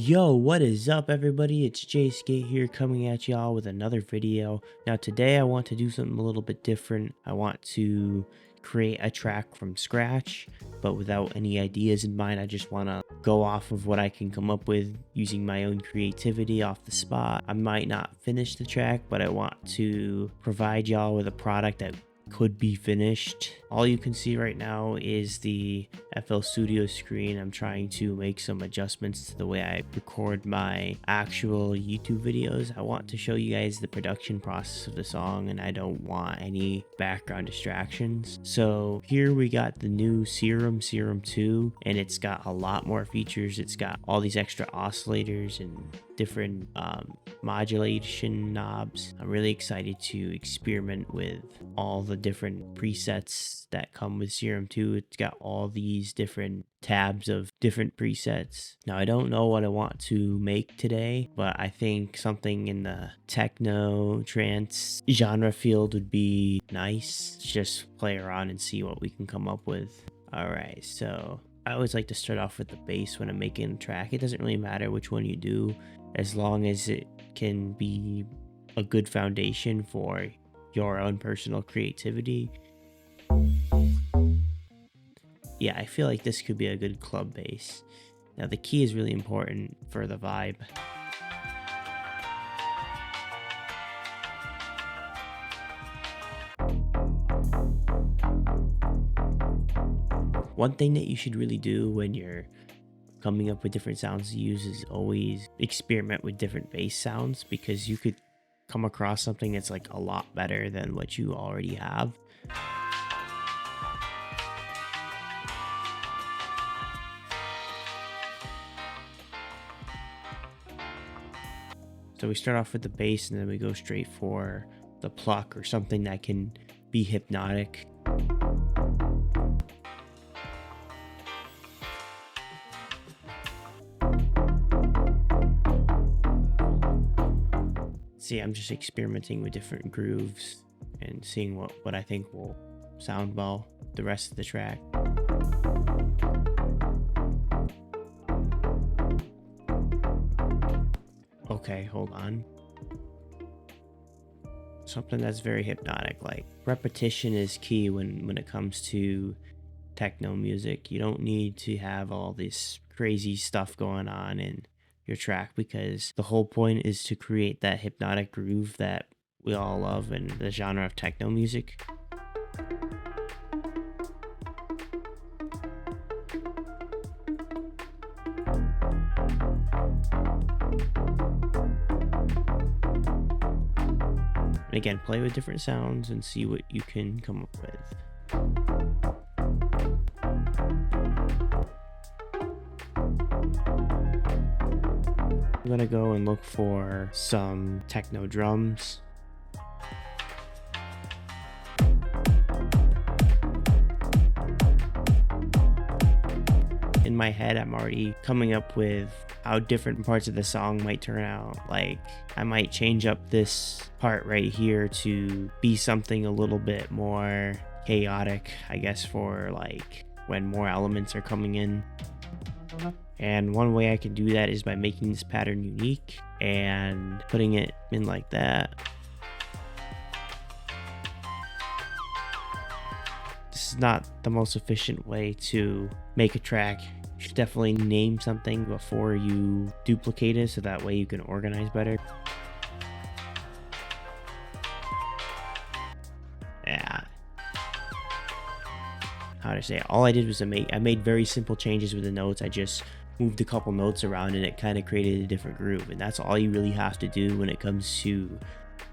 Yo, what is up everybody? It's Jskitt here coming at y'all with another video. Now today I want to do something a little bit different. I want to create a track from scratch, but without any ideas in mind. I just want to go off of what I can come up with using my own creativity off the spot. I might not finish the track, but I want to provide y'all with a product that could be finished. All you can see right now is the FL Studio screen. I'm trying to make some adjustments to the way I record my actual YouTube videos. I want to show you guys the production process of the song, and I don't want any background distractions. So here we got the new Serum 2, and it's got a lot more features. It's got all these extra oscillators and different modulation knobs. I'm really excited to experiment with all the different presets that come with Serum 2. It's got all these different tabs of different presets. Now I don't know what I want to make today, but I think something in the techno trance genre field would be nice. Just play around and see what we can come up with. Alright, so I always like to start off with the bass when I'm making a track. It doesn't really matter which one you do, as long as it can be a good foundation for your own personal creativity. Yeah, I feel like this could be a good club bass. Now the key is really important for the vibe. One thing that you should really do when you're coming up with different sounds to use is always experiment with different bass sounds, because you could come across something that's like a lot better than what you already have. So we start off with the bass and then we go straight for the pluck or something that can be hypnotic. See, I'm just experimenting with different grooves and seeing what I think will sound well the rest of the track. Okay, hold on. Something that's very hypnotic, like repetition is key when it comes to techno music. You don't need to have all this crazy stuff going on in your track, because the whole point is to create that hypnotic groove that we all love in the genre of techno music. And again, play with different sounds and see what you can come up with. I'm gonna go and look for some techno drums. In my head, I'm already coming up with how different parts of the song might turn out. Like, I might change up this part right here to be something a little bit more chaotic, I guess, for like when more elements are coming in. And one way I can do that is by making this pattern unique and putting it in like that. This is not the most efficient way to make a track. You should definitely name something before you duplicate it, so that way you can organize better. Yeah. How to say it? All I did was I made very simple changes with the notes. I just moved a couple notes around and it kind of created a different groove, and that's all you really have to do when it comes to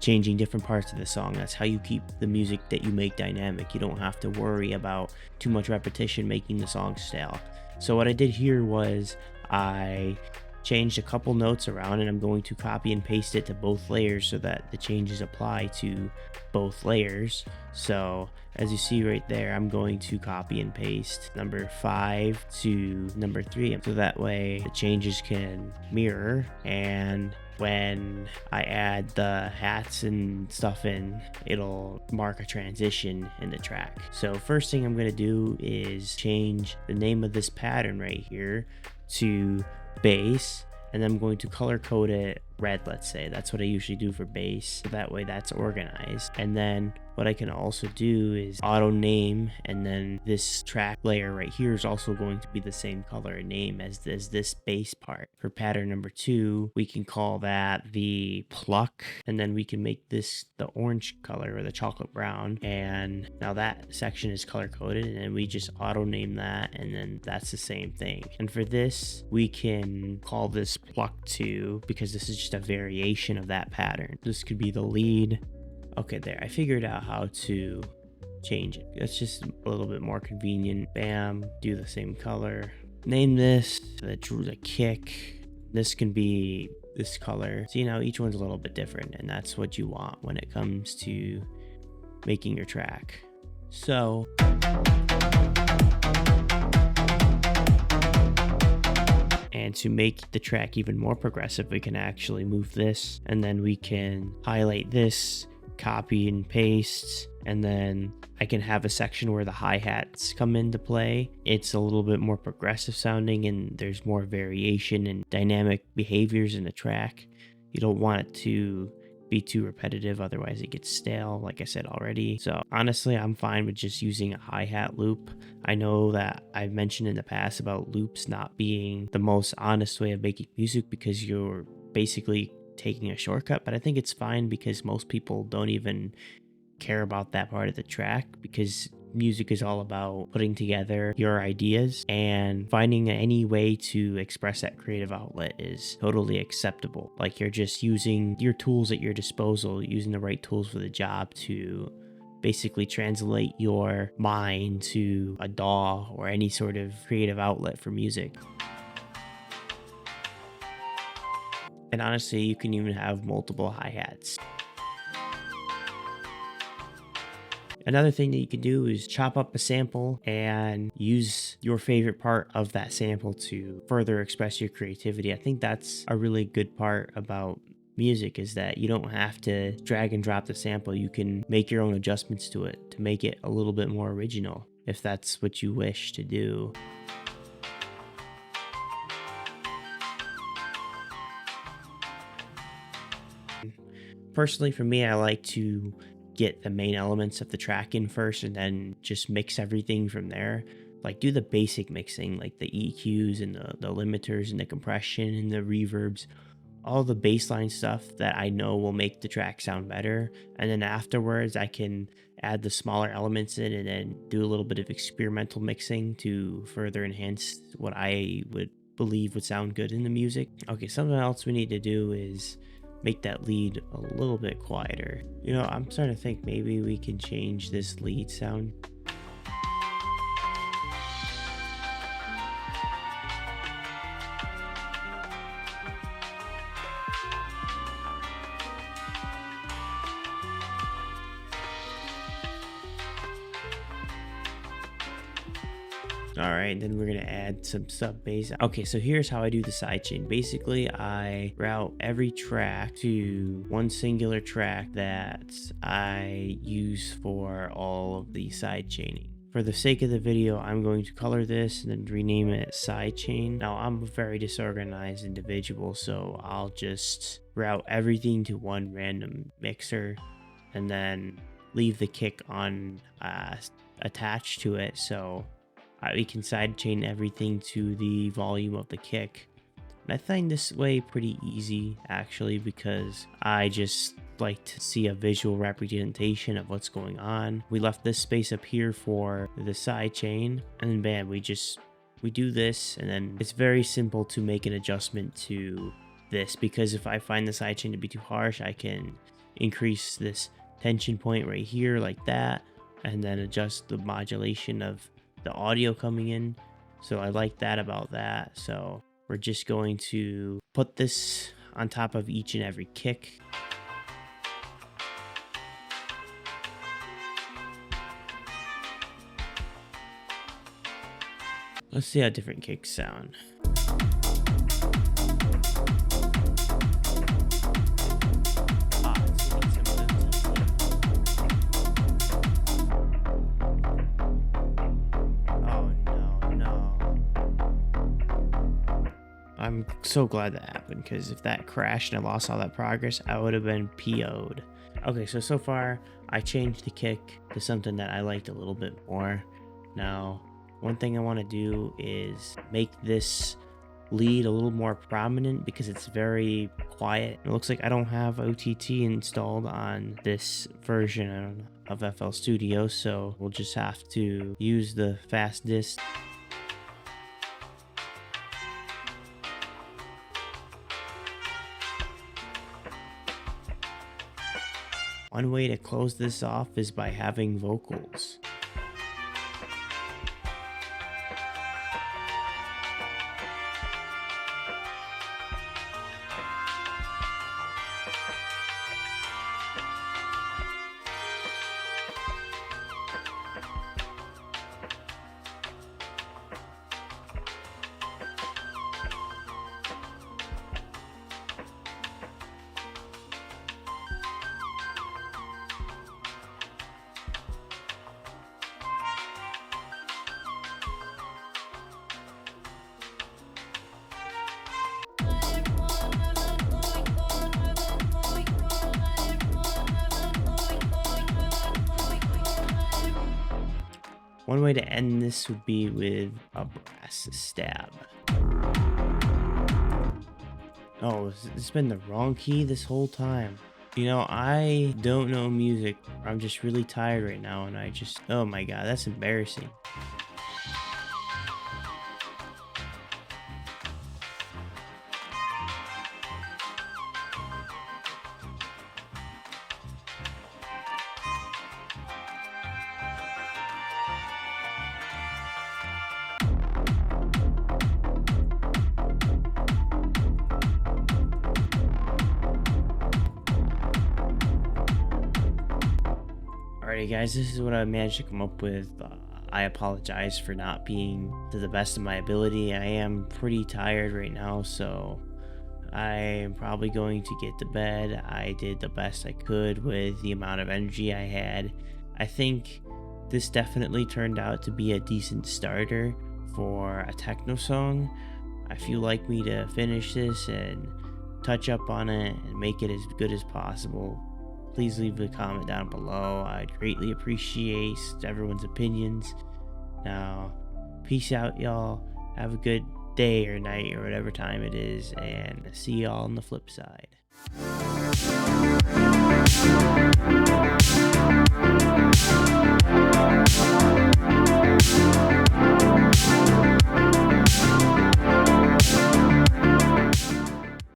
changing different parts of the song. That's how you keep the music that you make dynamic. You don't have to worry about too much repetition making the song stale. So what I did here was I changed a couple notes around, and I'm going to copy and paste it to both layers so that the changes apply to both layers. So as you see right there, I'm going to copy and paste number 5 to number 3, so that way the changes can mirror, and when I add the hats and stuff in, it'll mark a transition in the track. So first thing I'm going to do is change the name of this pattern right here to bass, and then I'm going to color code it red, let's say. That's what I usually do for bass, so that way that's organized. And then what I can also do is auto name, and then this track layer right here is also going to be the same color and name as this bass part. For pattern number 2, we can call that the pluck, and then we can make this the orange color or the chocolate brown. And now that section is color coded, and then we just auto name that, and then that's the same thing. And for this, we can call this pluck 2 because this is just a variation of that pattern. This could be the lead. Okay, there, I figured out how to change it. That's just a little bit more convenient. Bam, do the same color. Name this the kick. This can be this color. See, now each one's a little bit different, and that's what you want when it comes to making your track. So and to make the track even more progressive, we can actually move this, and then we can highlight this, copy and paste, and then I can have a section where the hi-hats come into play. It's a little bit more progressive sounding, and there's more variation and dynamic behaviors in the track. You don't want it to be too repetitive, otherwise it gets stale, like I said already. So honestly, I'm fine with just using a hi-hat loop. I know that I've mentioned in the past about loops not being the most honest way of making music because you're basically taking a shortcut, but I think it's fine because most people don't even care about that part of the track, because music is all about putting together your ideas, and finding any way to express that creative outlet is totally acceptable. Like, you're just using your tools at your disposal, using the right tools for the job to basically translate your mind to a DAW or any sort of creative outlet for music. And honestly, you can even have multiple hi-hats. Another thing that you can do is chop up a sample and use your favorite part of that sample to further express your creativity. I think that's a really good part about music, is that you don't have to drag and drop the sample. You can make your own adjustments to it to make it a little bit more original, if that's what you wish to do. Personally, for me, I like to get the main elements of the track in first and then just mix everything from there. Like, do the basic mixing, like the EQs and the limiters and the compression and the reverbs, all the baseline stuff that I know will make the track sound better. And then afterwards, I can add the smaller elements in and then do a little bit of experimental mixing to further enhance what I would believe would sound good in the music. Okay, something else we need to do is make that lead a little bit quieter. You know, I'm starting to think maybe we can change this lead sound. All right, then we're gonna add some sub bass. Okay, so here's how I do the sidechain. Basically, I route every track to one singular track that I use for all of the sidechaining. For the sake of the video, I'm going to color this and then rename it sidechain. Now, I'm a very disorganized individual, so I'll just route everything to one random mixer and then leave the kick on attached to it, so we can sidechain everything to the volume of the kick. And I find this way pretty easy, actually, because I just like to see a visual representation of what's going on. We left this space up here for the sidechain, and then bam, we do this, and then it's very simple to make an adjustment to this, because if I find the sidechain to be too harsh, I can increase this tension point right here like that, and then adjust the modulation of the audio coming in. So I like that about that. So we're just going to put this on top of each and every kick. Let's see how different kicks sound. I'm so glad that happened, because if that crashed and I lost all that progress, I would have been PO'd. Okay, so far I changed the kick to something that I liked a little bit more. Now, one thing I want to do is make this lead a little more prominent because it's very quiet. It looks like I don't have OTT installed on this version of FL Studio, so we'll just have to use the fast disc. One way to close this off is by having vocals. One way to end this would be with a brass stab. Oh, it's been the wrong key this whole time. You know, I don't know music. I'm just really tired right now, and oh my god, that's embarrassing. Alrighty guys, this is what I managed to come up with. I apologize for not being to the best of my ability. I am pretty tired right now, so I am probably going to get to bed. I did the best I could with the amount of energy I had. I think this definitely turned out to be a decent starter for a techno song. If you like me to finish this and touch up on it and make it as good as possible, please leave a comment down below. I'd greatly appreciate everyone's opinions. Now, peace out, y'all. Have a good day or night or whatever time it is, and see y'all on the flip side.